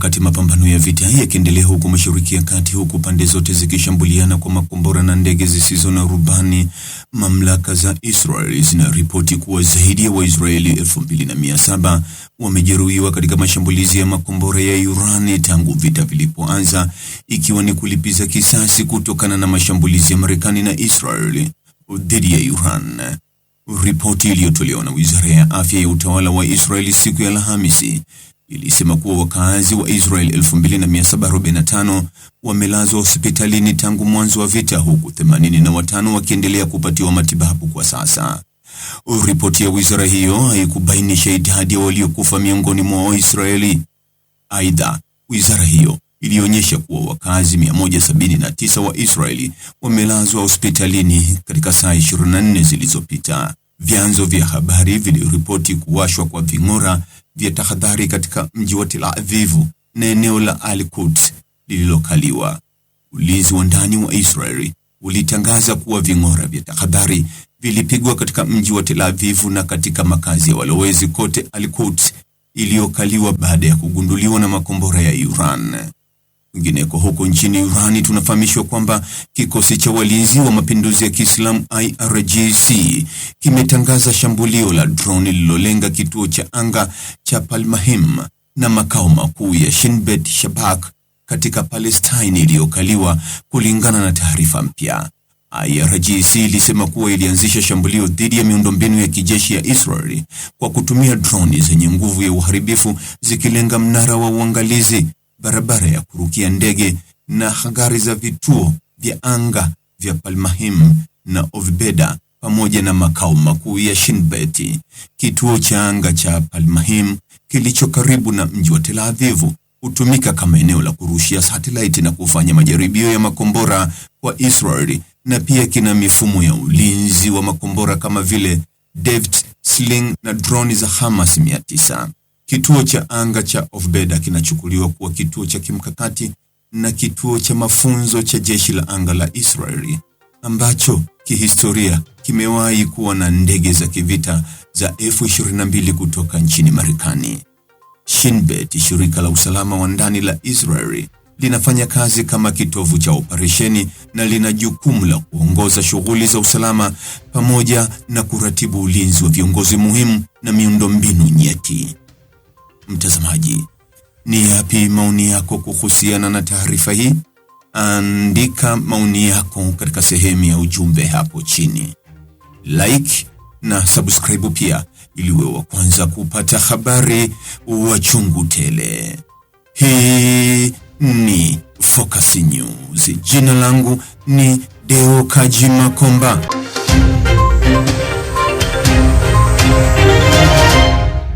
Wakati mapambano ya vita yakiendelea huko Mashariki ya Kati, huku pande zote zikishambuliana kwa makombora na ndege zisizo na rubani, mamlaka za Israeli zinaripoti kuwa zaidi ya Waisraeli 2700 wamejeruhiwa katika mashambulizi ya makombora ya Iran tangu vita vilipoanza, ikiwa ni kulipiza kisasi kutokana na mashambulizi ya Marekani na Israeli dhidi ya Iran. Ripoti iliyotolewa na Wizara ya Afya ya Utawala wa Israeli siku ya Alhamisi ilisema kuwa wakazi wa Israel 2745 wamelazwa hospitalini tangu mwanzo wa vita, huku 85 wakiendelea kupatiwa matibabu kwa sasa. Ripoti ya wizara hiyo haikubainisha idadi ya waliokufa miongoni mwa Waisraeli. Aidha, wizara hiyo ilionyesha kuwa wakazi 179 wa Israeli wamelazwa hospitalini katika saa 24 zilizopita. Vyanzo vya habari viliripoti kuwashwa kwa ving'ora vya tahadhari katika mji wa Tel Aviv na eneo la Al-Quds lililokaliwa. Ulinzi wa ndani wa Israeli ulitangaza kuwa ving'ora vya tahadhari vilipigwa katika mji wa Tel Aviv na katika makazi ya walowezi kote Al-Quds iliyokaliwa baada ya kugunduliwa na makombora ya Iran. Kwingineko huko nchini Iran, tunafahamishwa kwamba kikosi cha walinzi wa mapinduzi ya Kiislamu IRGC kimetangaza shambulio la drone lililolenga kituo cha anga cha Palmahim na makao makuu ya Shin Bet Shabak katika Palestine iliyokaliwa, kulingana na taarifa mpya. IRGC ilisema kuwa ilianzisha shambulio dhidi ya miundombinu ya kijeshi ya Israeli kwa kutumia drone zenye nguvu ya uharibifu, zikilenga mnara wa uangalizi, barabara ya kurukia ndege na hangari za vituo vya anga vya Palmahim na Ovbeda pamoja na makao makuu ya Shin Bet. Kituo cha anga cha Palmahim kilicho karibu na mji wa Tel Aviv hutumika kama eneo la kurushia satellite na kufanya majaribio ya makombora kwa Israeli, na pia kina mifumo ya ulinzi wa makombora kama vile David's Sling na droni za Hamas 900. Kituo cha anga cha Ovbeda kinachukuliwa kuwa kituo cha kimkakati na kituo cha mafunzo cha jeshi la anga la Israeli, ambacho kihistoria kimewahi kuwa na ndege za kivita za F-22 kutoka nchini Marekani. Shin Bet, shirika la usalama wa ndani la Israeli, linafanya kazi kama kitovu cha operesheni na lina jukumu la kuongoza shughuli za usalama pamoja na kuratibu ulinzi wa viongozi muhimu na miundombinu nyeti. Mtazamaji, ni yapi maoni yako kuhusiana na taarifa hii? Andika maoni yako katika sehemu ya ujumbe hapo chini. Like na subscribe pia ili uwe wa kwanza kupata habari wa chungu tele. Hii ni Focus News. Jina langu ni Deo Kaji Makomba.